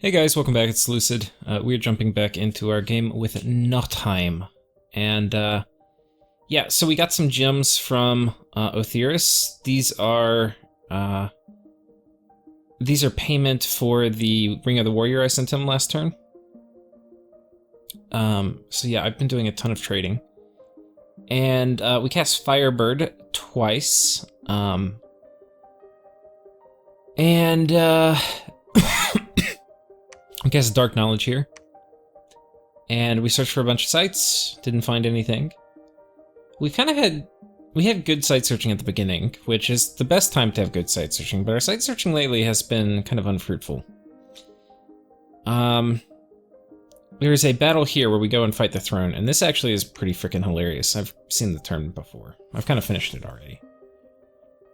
Hey guys, welcome back, it's Lucid. We're jumping back into our game with Nottheim. And, yeah, so we got some gems from Othiris. These are payment for the Ring of the Warrior I sent him last turn. So yeah, I've been doing a ton of trading. And we cast Firebird twice. I guess Dark Knowledge here. And we searched for a bunch of sites, didn't find anything. We had good site searching at the beginning, which is the best time to have good site searching, but our site searching lately has been kind of unfruitful. There is a battle here where we go and fight the throne, and this actually is pretty freaking hilarious. I've seen the turn before. I've kind of finished it already.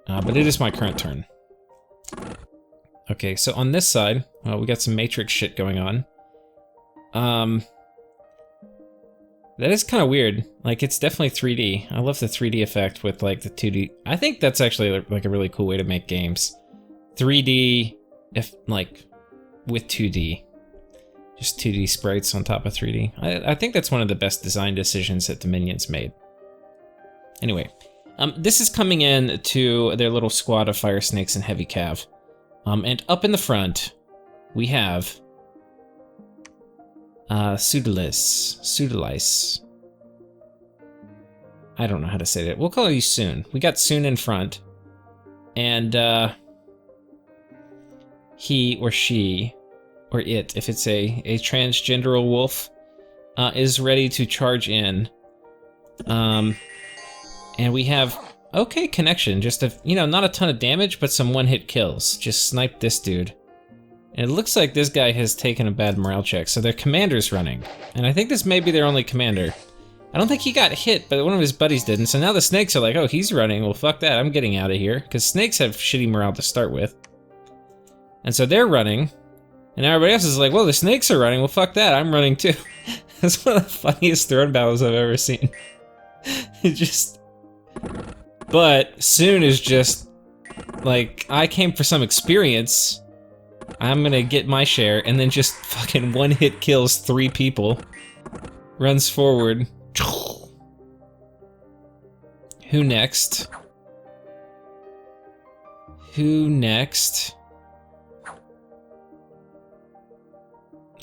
But it is my current turn. Okay, so on this side, we got some Matrix shit going on. That is kind of weird. Like, it's definitely 3D. I love the 3D effect with, like, the 2D. I think that's actually, like, a really cool way to make games. 3D, like, with 2D. Just 2D sprites on top of 3D. I think that's one of the best design decisions that Dominion's made. Anyway, this is coming in to their little squad of fire snakes and heavy cav. And up in the front, we have Pseudolice. I don't know how to say that. We'll call you Soon. We got Soon in front. And he or she, or it, if it's a transgenderal wolf, is ready to charge in. And we have okay connection, just not a ton of damage, but some one-hit kills. Just snipe this dude. And it looks like this guy has taken a bad morale check, so their commander's running. And I think this may be their only commander. I don't think he got hit, but one of his buddies didn't, so now the snakes are like, oh, he's running, well fuck that, I'm getting out of here. Because snakes have shitty morale to start with. And so they're running, and everybody else is like, well, the snakes are running, well fuck that, I'm running too. That's one of the funniest throne battles I've ever seen. It just... But Soon is just like, I came for some experience. I'm gonna get my share, and then just fucking one hit kills 3 people. Runs forward. Who next? Who next?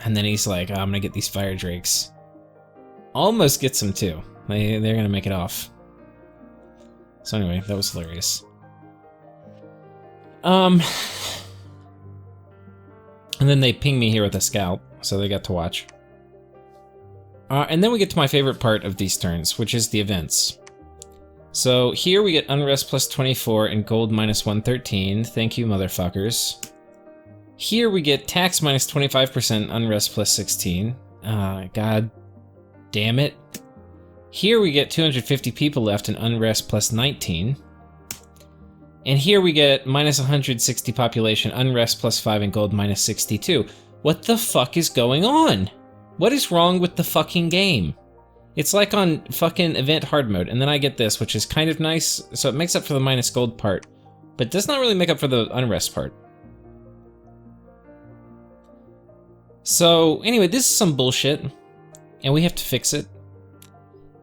And then he's like, oh, I'm gonna get these fire drakes. Almost gets them too. They're gonna make it off. So anyway, that was hilarious. And then they ping me here with a scout, so they got to watch. And then we get to my favorite part of these turns, which is the events. So here we get Unrest plus 24 and Gold minus 113. Thank you, motherfuckers. Here we get Tax minus 25%, Unrest plus 16. God damn it. Here we get 250 people left in Unrest plus 19. And here we get minus 160 population, Unrest plus 5, and Gold minus 62. What the fuck is going on? What is wrong with the fucking game? It's like on fucking event hard mode, and then I get this, which is kind of nice, so it makes up for the minus gold part, but does not really make up for the Unrest part. So anyway, this is some bullshit, and we have to fix it.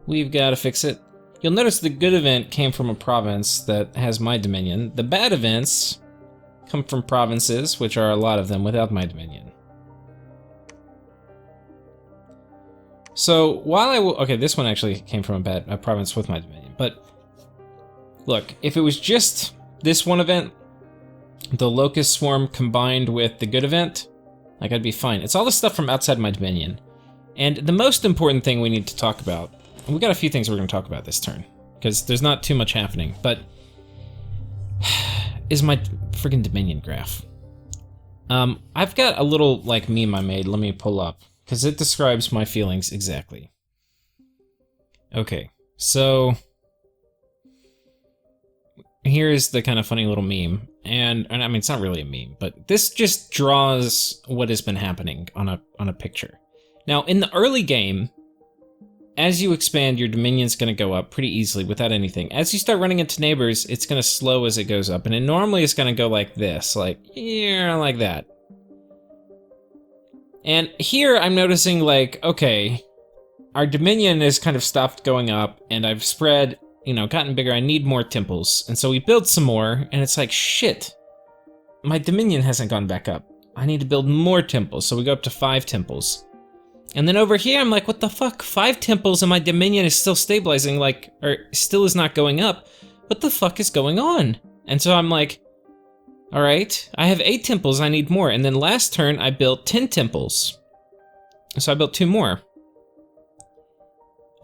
We've got to fix it. You'll notice the good event came from a province that has my dominion. The bad events come from provinces, which are a lot of them, without my dominion. So while okay, this one actually came from a province with my dominion, but look, if it was just this one event, the Locust Swarm combined with the good event, like I'd be fine. It's all the stuff from outside my dominion. And the most important thing we need to talk about, and we got a few things we're going to talk about this turn, because there's not too much happening, but is my friggin' Dominion graph. I've got a little, like, meme I made, let me pull up, because it describes my feelings exactly. Okay, so here's the kind of funny little meme, and I mean, it's not really a meme, but this just draws what has been happening on a picture. Now, in the early game, as you expand, your dominion's going to go up pretty easily without anything. As you start running into neighbors, it's going to slow as it goes up, and it normally is going to go like this, like, yeah, like that. And here I'm noticing, like, okay, our Dominion has kind of stopped going up, and I've spread, you know, gotten bigger. I need more temples. And so we build some more, and it's like, shit, my Dominion hasn't gone back up. I need to build more temples. So we go up to 5 temples. And then over here, I'm like, what the fuck? 5 temples and my Dominion is still stabilizing, like, or still is not going up. What the fuck is going on? And so I'm like, all right, I have 8 temples, I need more. And then last turn, I built 10 temples. So I built 2 more.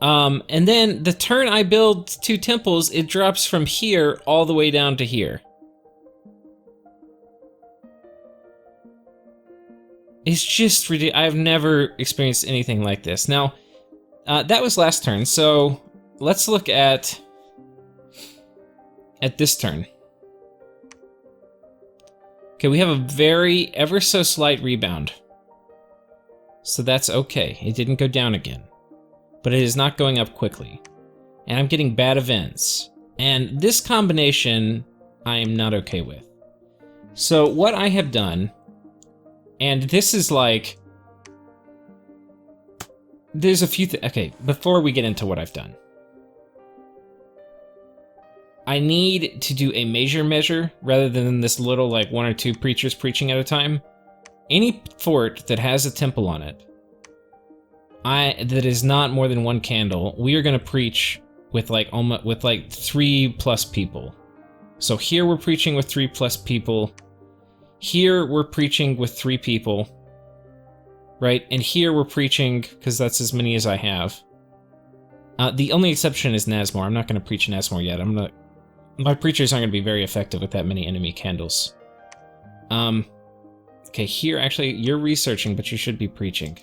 And then the turn I build 2 temples, it drops from here all the way down to here. It's just ridiculous. I've never experienced anything like this. Now, that was last turn, so let's look at this turn. Okay, we have a very ever so slight rebound. So that's okay. It didn't go down again. But it is not going up quickly. And I'm getting bad events. And this combination, I am not okay with. So what I have done, and this is like, there's a few okay, before we get into what I've done. I need to do a major measure rather than this little, like, 1 or 2 preachers preaching at a time. Any fort that has a temple on it, that is not more than 1 candle, we are going to preach with like 3+ people. So here we're preaching with 3+ people. Here we're preaching with 3 people, right? And here we're preaching because that's as many as I have. The only exception is Nazmor. I'm not going to preach Nazmor yet. My preachers aren't going to be very effective with that many enemy candles. Okay, here actually you're researching, but you should be preaching.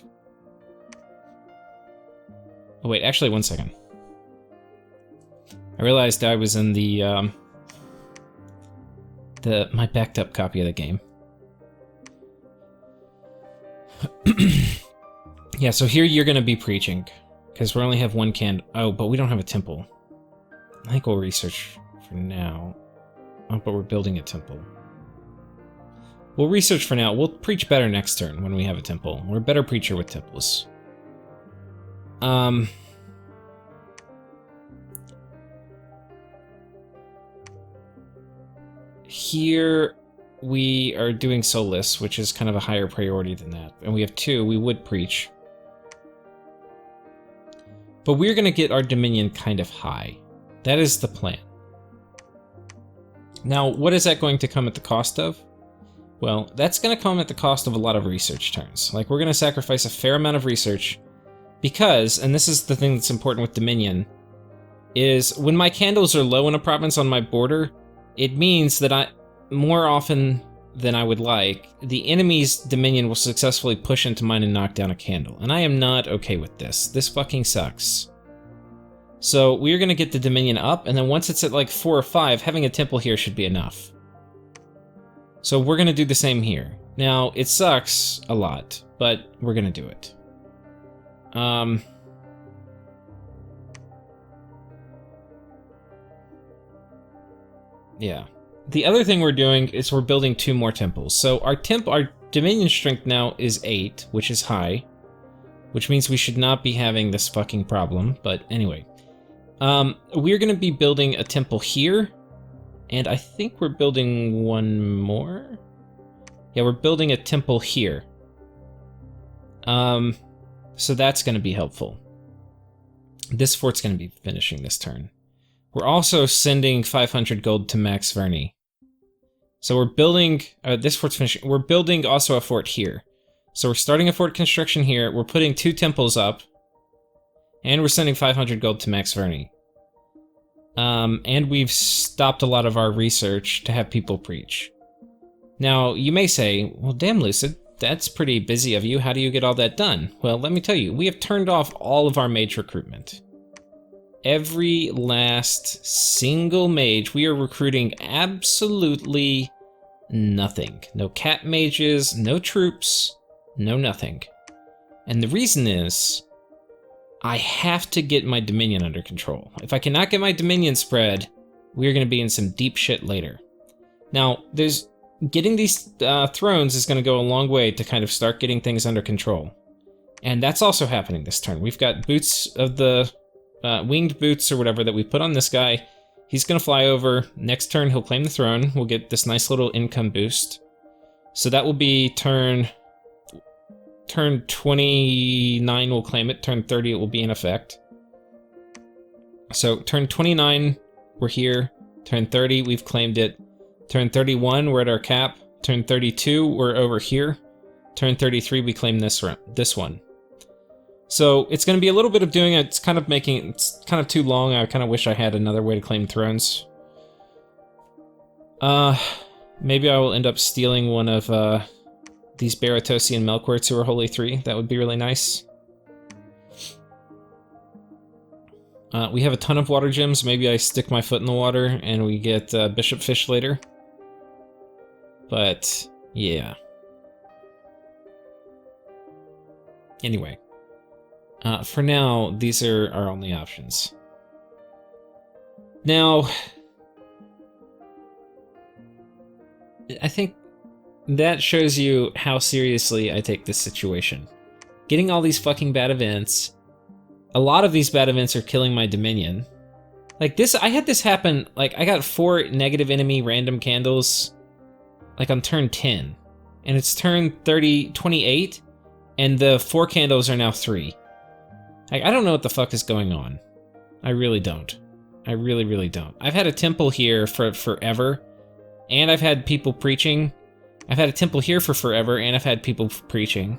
Oh wait, actually 1 second. I realized I was in my backed up copy of the game. Yeah, so here you're gonna be preaching, because we only have 1 candle. Oh, but we don't have a temple. I think we'll research for now. Oh, but we're building a temple. We'll research for now. We'll preach better next turn when we have a temple. We're a better preacher with temples. Here we are doing Solus, which is kind of a higher priority than that. And we have 2, we would preach. But we're gonna get our Dominion kind of high. That is the plan. Now, what is that going to come at the cost of? Well, that's gonna come at the cost of a lot of research turns. Like, we're gonna sacrifice a fair amount of research because, and this is the thing that's important with Dominion, is when my candles are low in a province on my border, it means that more often than I would like, the enemy's Dominion will successfully push into mine and knock down a candle. And I am not okay with this. This fucking sucks. So we're gonna get the Dominion up, and then once it's at like 4 or 5, having a temple here should be enough. So we're gonna do the same here. Now, it sucks a lot, but we're gonna do it. Yeah. The other thing we're doing is we're building 2 more temples. So our Dominion strength now is 8, which is high, which means we should not be having this fucking problem, but anyway. We're gonna be building a temple here, and I think we're building 1 more? Yeah, we're building a temple here. So that's gonna be helpful. This fort's gonna be finishing this turn. We're also sending 500 gold to Max Verney. So we're building, this fort's finishing, we're building also a fort here. So we're starting a fort construction here, we're putting 2 temples up, and we're sending 500 gold to Max Verney. And we've stopped a lot of our research to have people preach. Now, you may say, well, damn, Lucid, that's pretty busy of you, how do you get all that done? Well, let me tell you, we have turned off all of our mage recruitment. Every last single mage, we are recruiting absolutely nothing. No cat mages, no troops, no nothing. And the reason is, I have to get my Dominion under control. If I cannot get my Dominion spread, we're going to be in some deep shit later. Now, there's getting these thrones is going to go a long way to kind of start getting things under control. And that's also happening this turn. We've got boots of the winged boots or whatever that we put on this guy. He's going to fly over. Next turn, he'll claim the throne. We'll get this nice little income boost. So that will be turn 29 we'll claim it. Turn 30 it will be in effect. So turn 29 we're here. Turn 30 we've claimed it. Turn 31 we're at our cap. Turn 32 we're over here. Turn 33 we claim this one. So it's going to be a little bit of doing it. It's kind of too long. I kind of wish I had another way to claim thrones. Maybe I will end up stealing one of these Baratosian Melkorts who are Holy 3. That would be really nice. We have a ton of water gems. Maybe I stick my foot in the water and we get Bishop Fish later. But, yeah. Anyway. For now, these are our only options. Now, I think that shows you how seriously I take this situation. Getting all these fucking bad events. A lot of these bad events are killing my Dominion. Like this, I had this happen, like I got 4 negative enemy random candles, like on turn 10. And it's turn 28, and the 4 candles are now 3. Like, I don't know what the fuck is going on. I really don't. I really, really don't. I've had a temple here for forever, and I've had people preaching. I've had a temple here for forever, and I've had people preaching.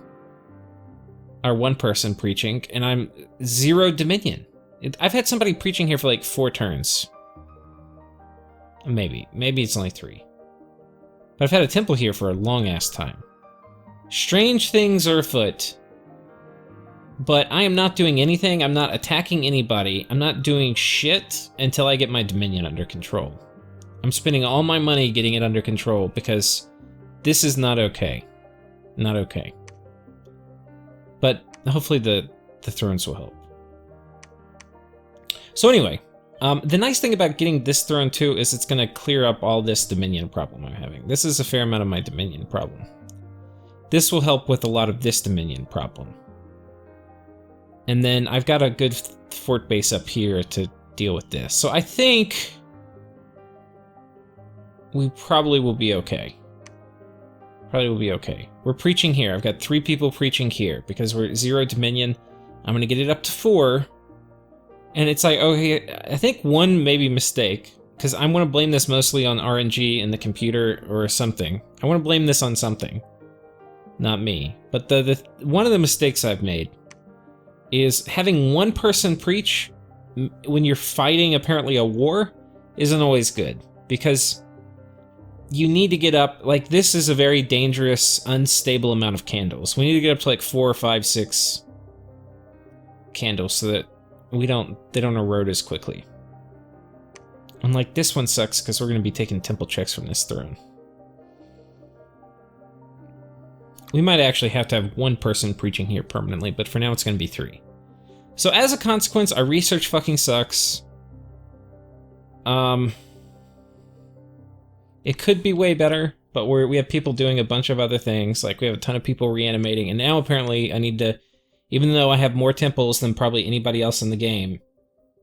Or one person preaching, and I'm 0 Dominion. I've had somebody preaching here for like 4 turns. Maybe it's only 3. But I've had a temple here for a long-ass time. Strange things are afoot. But I am not doing anything, I'm not attacking anybody, I'm not doing shit until I get my Dominion under control. I'm spending all my money getting it under control because this is not okay. Not okay. But hopefully the thrones will help. So anyway, the nice thing about getting this throne too is it's going to clear up all this Dominion problem I'm having. This is a fair amount of my Dominion problem. This will help with a lot of this Dominion problem. And then I've got a good fort base up here to deal with this. So I think we probably will be okay. Probably will be okay. We're preaching here. I've got 3 people preaching here because we're 0 Dominion. I'm going to get it up to 4. And it's like, okay, I think 1 maybe mistake, because I'm going to blame this mostly on RNG and the computer or something. I want to blame this on something, not me. But one of the mistakes I've made is having 1 person preach when you're fighting apparently a war isn't always good, because you need to get up, like this is a very dangerous, unstable amount of candles. We need to get up to like 4, 5, 6 candles so that they don't erode as quickly. And like this one sucks because we're going to be taking temple checks from this throne. We might actually have to have 1 person preaching here permanently, but for now it's going to be 3. So as a consequence, our research fucking sucks. It could be way better, but we have people doing a bunch of other things. Like we have a ton of people reanimating, and now apparently I need to, even though I have more temples than probably anybody else in the game,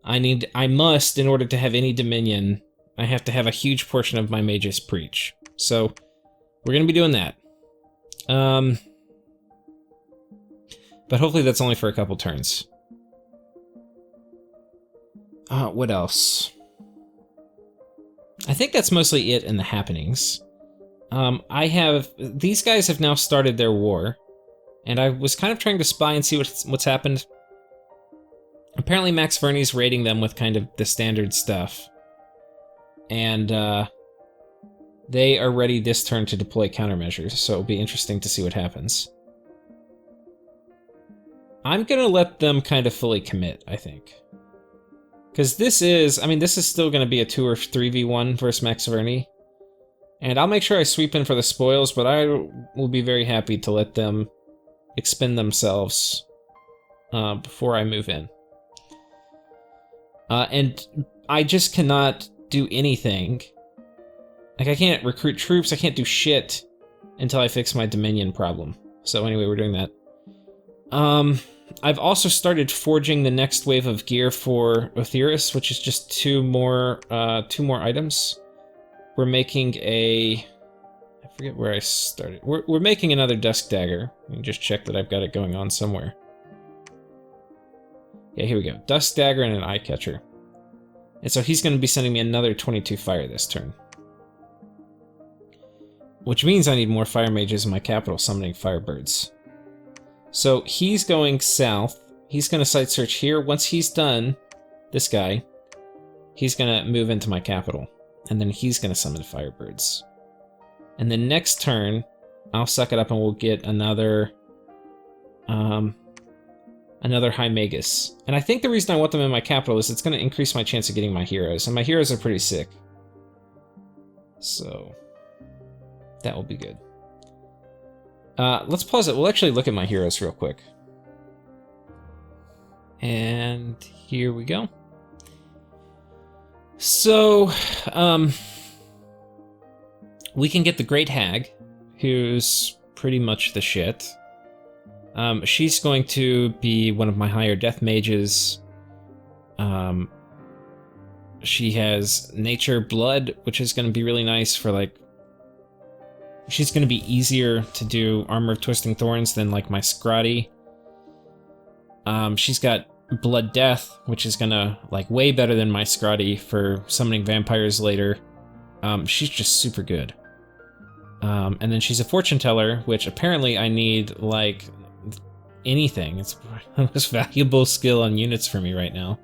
I must, in order to have any Dominion, I have to have a huge portion of my mages preach. So we're going to be doing that. But hopefully that's only for a couple turns. What else? I think that's mostly it in the happenings. These guys have now started their war, and I was kind of trying to spy and see what's happened. Apparently Max Verney's raiding them with kind of the standard stuff. And, they are ready this turn to deploy countermeasures, so it'll be interesting to see what happens. I'm gonna let them kind of fully commit, I think. Because this is still gonna be a 2 or 3v1 versus Max Verney. And I'll make sure I sweep in for the spoils, but I will be very happy to let them expend themselves before I move in. And I just cannot do anything Like, I can't recruit troops, I can't do shit until I fix my Dominion problem. So anyway, we're doing that. I've also started forging the next wave of gear for Othyrus, which is just two more items. We're making a... I forget where I started. We're making another Dusk Dagger. Let me just check that I've got it going on somewhere. Yeah, here we go. Dusk Dagger and an Eye Catcher. And so he's going to be sending me another 22 fire this turn. Which means I need more fire mages in my capital summoning firebirds. So he's going south. He's going to site search here. Once he's done, this guy, he's going to move into my capital. And then he's going to summon firebirds. And then next turn, I'll suck it up and we'll get another High Magus. And I think the reason I want them in my capital is it's going to increase my chance of getting my heroes. And my heroes are pretty sick. So that will be good. Let's pause it. We'll actually look at my heroes real quick. And here we go. So, we can get the Great Hag, who's pretty much the shit. She's going to be one of my higher death mages. She has Nature Blood, which is going to be really nice for, like... She's going to be easier to do Armor of Twisting Thorns than, like, my Scrotty. She's got Blood Death, which is going to, like, way better than my Scrotty for summoning vampires later. She's just super good. And then she's a Fortune Teller, which apparently I need, like, anything. It's the most valuable skill on units for me right now.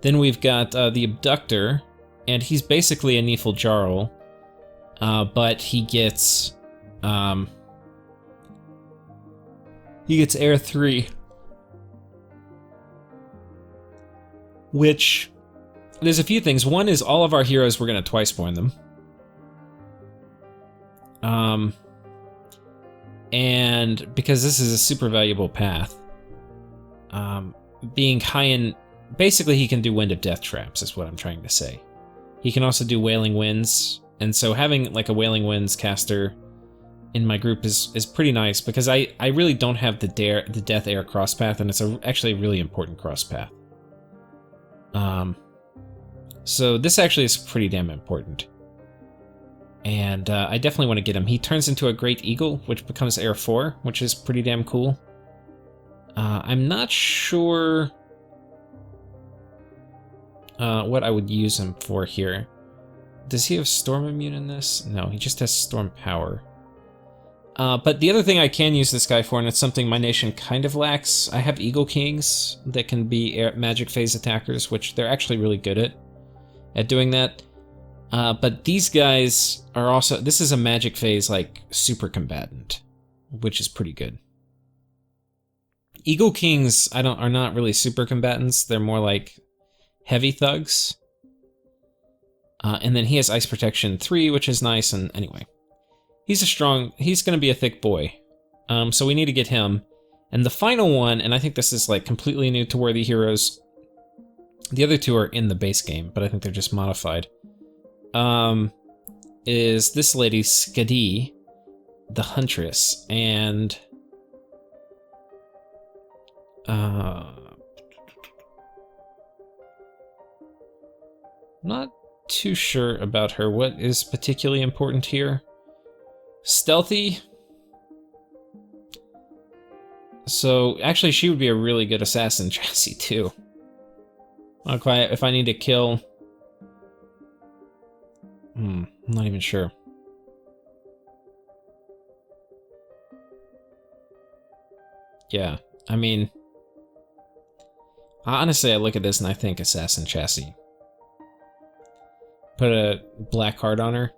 Then we've got the Abductor, and he's basically a Nephil Jarl, but he gets Air 3, which there's a few things. One is all of our heroes, we're going to twice born them. And because this is a super valuable path, being high in, basically he can do Wind of Death traps is what I'm trying to say. He can also do Wailing Winds, and so having like a Wailing Winds caster in my group is pretty nice, because I really don't have the Death Air cross path, and it's actually a really important cross path. So this actually is pretty damn important. And I definitely want to get him. He turns into a Great Eagle, which becomes Air 4, which is pretty damn cool. I'm not sure what I would use him for here. Does he have Storm Immune in this? No, he just has Storm Power. But the other thing I can use this guy for, and it's something my nation kind of lacks, I have Eagle Kings that can be magic phase attackers, which they're actually really good at doing that. But these guys are also, this is a magic phase, like, super combatant, which is pretty good. Eagle Kings are not really super combatants, they're more like heavy thugs. And then he has Ice Protection 3, which is nice, and anyway. He's gonna be a thick boy. So we need to get him. And the final one, and I think this is like completely new to Worthy Heroes. The other two are in the base game, but I think they're just modified. Is this lady, Skadi, the Huntress, and not too sure about her. What is particularly important here? Stealthy. So actually, she would be a really good assassin chassis too. Okay, if I need to kill. I'm not even sure. Yeah, I mean, honestly, I look at this and I think assassin chassis. Put a black heart on her.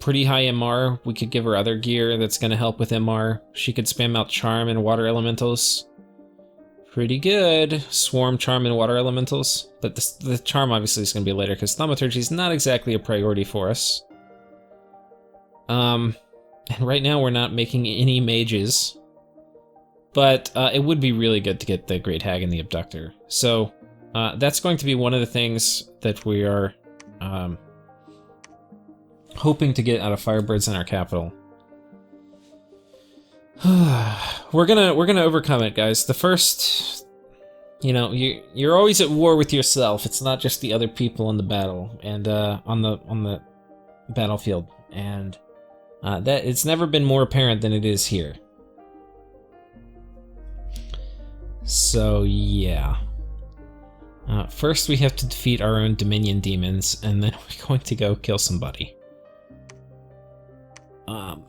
Pretty high MR. We could give her other gear that's going to help with MR. She could spam out Charm and Water Elementals. Pretty good. Swarm, Charm, and Water Elementals. But the Charm obviously is going to be later, because Thaumaturgy is not exactly a priority for us. And right now we're not making any mages. But it would be really good to get the Great Hag and the Abductor. So that's going to be one of the things that we are hoping to get out of Firebirds in our capital. We're gonna overcome it, guys. The first, you know, you're always at war with yourself. It's not just the other people in the battle and on the battlefield, and that it's never been more apparent than it is here. So yeah. First we have to defeat our own Dominion demons, and then we're going to go kill somebody.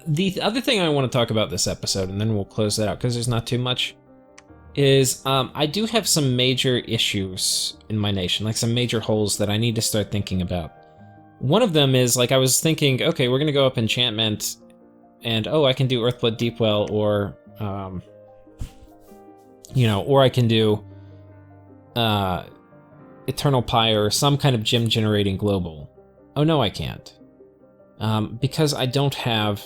The other thing I want to talk about this episode, and then we'll close that out because there's not too much, is I do have some major issues in my nation, like some major holes that I need to start thinking about. One of them is, like, I was thinking, okay, we're gonna go up enchantment, and oh, I can do Earthblood Deepwell, or you know, or I can do Eternal Pyre, or some kind of gem generating global. Oh no, I can't. Because I don't have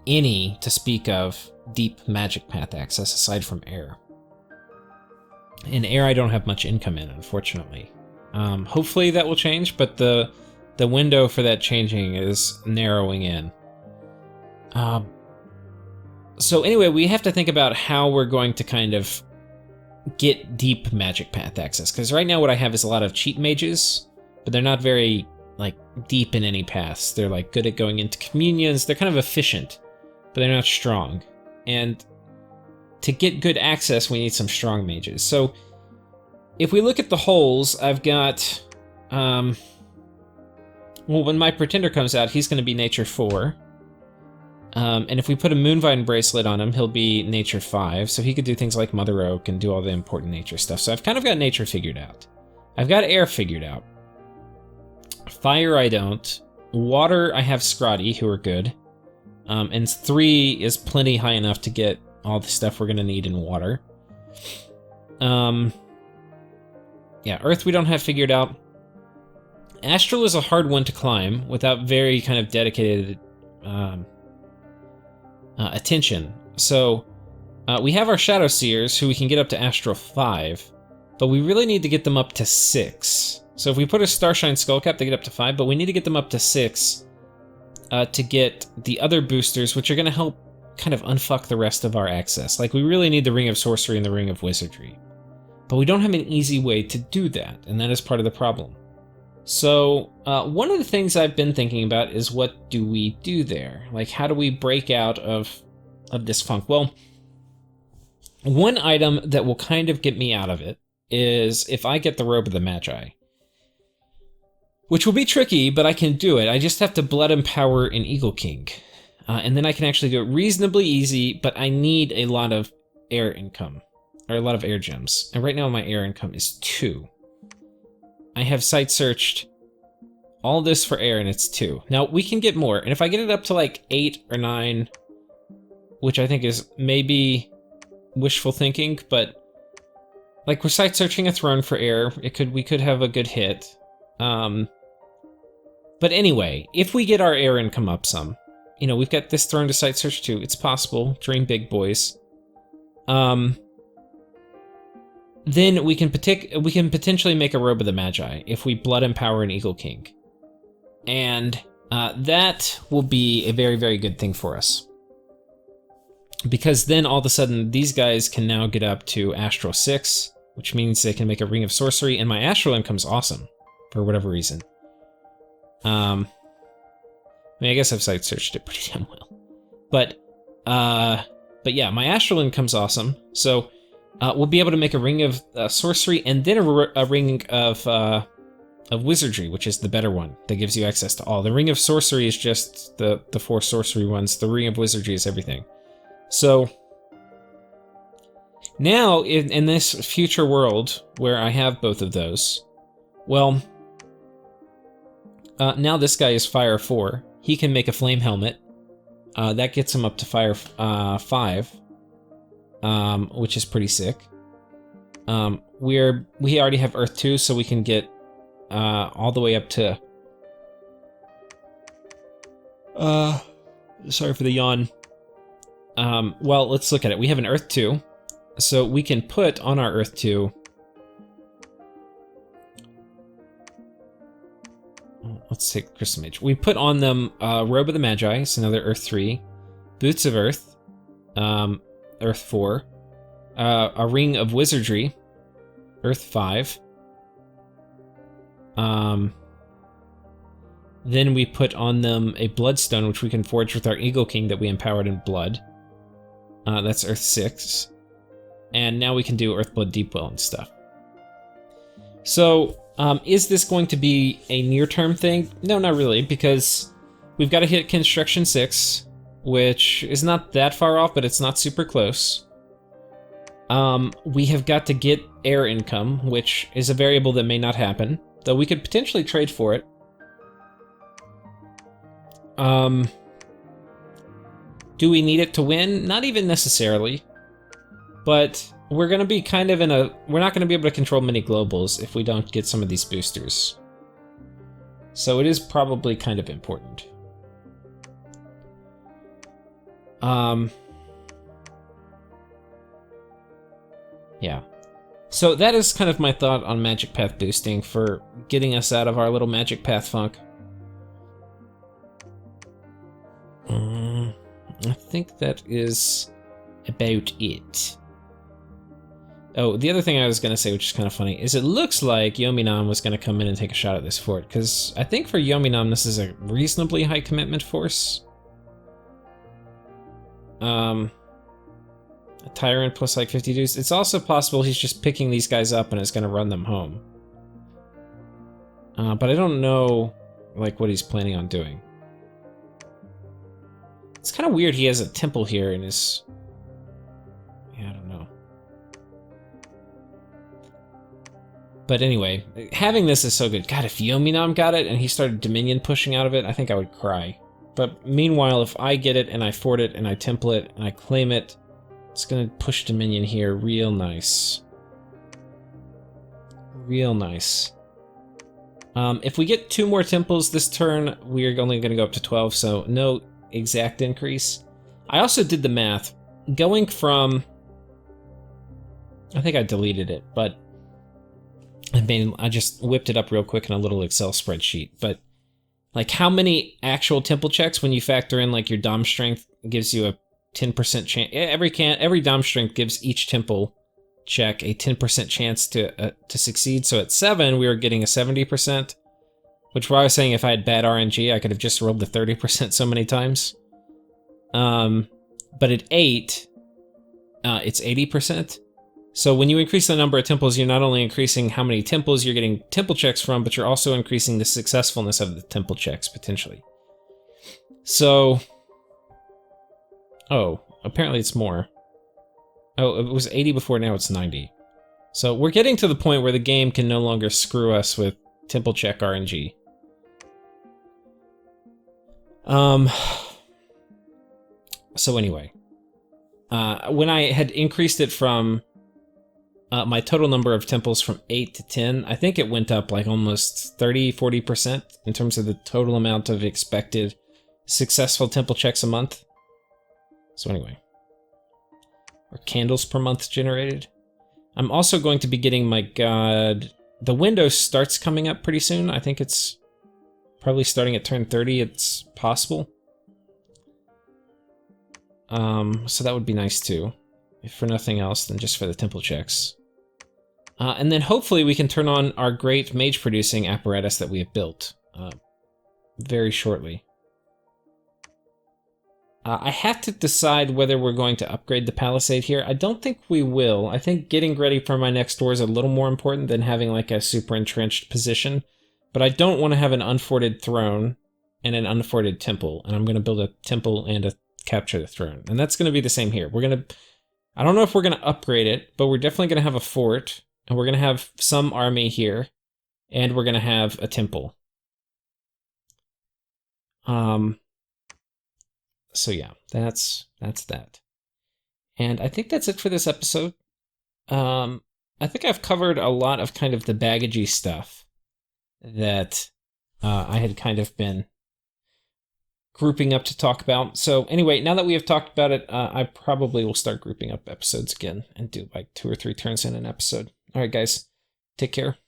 any to speak of deep magic path access aside from air. In air, I don't have much income in, unfortunately. Hopefully that will change, but the window for that changing is narrowing in. So anyway, we have to think about how we're going to kind of get deep magic path access, because right now what I have is a lot of cheap mages, but they're not very, like, deep in any paths. They're, like, good at going into communions. They're kind of efficient, but they're not strong. And to get good access, we need some strong mages. So if we look at the holes, I've got, well, when my Pretender comes out, he's going to be Nature 4. And if we put a Moonvine Bracelet on him, he'll be Nature 5, so he could do things like Mother Oak and do all the important nature stuff. So I've kind of got nature figured out. I've got air figured out. Fire I don't. Water I have Scrotty, who are good. And 3 is plenty high enough to get all the stuff we're gonna need in water. Yeah, Earth we don't have figured out. Astral is a hard one to climb without very kind of dedicated attention. So we have our Shadow Seers, who we can get up to Astral 5, but we really need to get them up to 6. So if we put a Starshine Skullcap, they get up to 5, but we need to get them up to 6 to get the other boosters, which are going to help kind of unfuck the rest of our access. Like, we really need the Ring of Sorcery and the Ring of Wizardry. But we don't have an easy way to do that, and that is part of the problem. So one of the things I've been thinking about is, what do we do there? Like, how do we break out of this funk? Well, one item that will kind of get me out of it is if I get the Robe of the Magi. Which will be tricky, but I can do it. I just have to Blood Empower an Eagle King. And then I can actually do it reasonably easy, but I need a lot of air income. Or a lot of air gems. And right now my air income is 2. I have site searched all this for air and it's 2. Now we can get more, and if I get it up to like 8 or 9, which I think is maybe wishful thinking, but like we're site searching a throne for air, we could have a good hit. But anyway, if we get our air income up some, you know, we've got this throne to site search too. It's possible. Dream big, boys. Then we can potentially make a Robe of the Magi if we Blood Empower an Eagle King. And that will be a very, very good thing for us. Because then all of a sudden these guys can now get up to Astral 6, which means they can make a Ring of Sorcery, and my Astral income's awesome, for whatever reason. I mean, I guess I've site searched it pretty damn well. But yeah, my Astral income's awesome, so we'll be able to make a Ring of Sorcery and then a Ring of Wizardry, which is the better one, that gives you access to all. The Ring of Sorcery is just the 4 sorcery ones. The Ring of Wizardry is everything. So now, in this future world where I have both of those, well, now this guy is Fire 4. He can make a Flame Helmet. That gets him up to Fire 5. Which is pretty sick. We already have Earth 2, so we can get all the way up to... sorry for the yawn. Well, let's look at it. We have an Earth 2, so we can put on our Earth 2... Let's take Crystal Mage. We put on them Robe of the Magi, it's another Earth 3, Boots of Earth, Earth 4, a Ring of Wizardry, Earth 5. Then we put on them a Bloodstone, which we can forge with our Eagle King that we empowered in Blood. That's Earth 6. And now we can do Earthblood Deepwell and stuff. So, is this going to be a near-term thing? No, not really, because we've got to hit Construction 6, which is not that far off, but it's not super close. We have got to get air income, which is a variable that may not happen, though we could potentially trade for it. Do we need it to win? Not even necessarily, but we're going to be kind of in a... We're not going to be able to control many globals if we don't get some of these boosters. So it is probably kind of important. Yeah. So that is kind of my thought on Magic Path boosting for getting us out of our little Magic Path funk. I think that is about it. Oh, the other thing I was going to say, which is kind of funny, is it looks like Yominam was going to come in and take a shot at this fort, because I think for Yominam this is a reasonably high commitment force. A Tyrant plus like 50 dudes. It's also possible he's just picking these guys up and is going to run them home. But I don't know like what he's planning on doing. It's kind of weird he has a temple here in his... Yeah, I don't know. But anyway, having this is so good. God, if Yominam got it and he started Dominion pushing out of it, I think I would cry. But meanwhile, if I get it and I fort it and I temple it and I claim it, it's gonna push Dominion here real nice. Real nice. If we get 2 more temples this turn, we're only gonna go up to 12, so no exact increase. I also did the math. Going from... I think I deleted it, but I just whipped it up real quick in a little Excel spreadsheet. But like how many actual temple checks when you factor in like your Dom strength gives you a 10% chance. Every Dom strength gives each temple check a 10% chance to succeed. So at 7, we were getting a 70%. Which why I was saying if I had bad RNG, I could have just rolled the 30% so many times. But at 8, it's 80%. So when you increase the number of temples, you're not only increasing how many temples you're getting temple checks from, but you're also increasing the successfulness of the temple checks, potentially. So... Oh, apparently it's more. Oh, it was 80 before, now it's 90. So we're getting to the point where the game can no longer screw us with temple check RNG. So anyway, when I had increased it from my total number of temples from 8 to 10, I think it went up like almost 30-40% in terms of the total amount of expected successful temple checks a month. So anyway, or candles per month generated. I'm also going to be getting my god... The window starts coming up pretty soon. I think it's probably starting at turn 30. It's possible. So that would be nice too. If for nothing else than just for the temple checks. And then hopefully we can turn on our great mage producing apparatus that we have built very shortly. I have to decide whether we're going to upgrade the palisade here. I don't think we will. I think getting ready for my next door is a little more important than having like a super entrenched position. But I don't want to have an unforted throne and an unforted temple. And I'm going to build a temple and capture the throne. And that's going to be the same here. We're going to... I don't know if we're going to upgrade it, but we're definitely going to have a fort. And we're going to have some army here. And we're going to have a temple. So yeah, that's that. And I think that's it for this episode. I think I've covered a lot of kind of the baggagey stuff that I had kind of been grouping up to talk about. So anyway, now that we have talked about it, I probably will start grouping up episodes again and do like 2 or 3 turns in an episode. All right, guys, take care.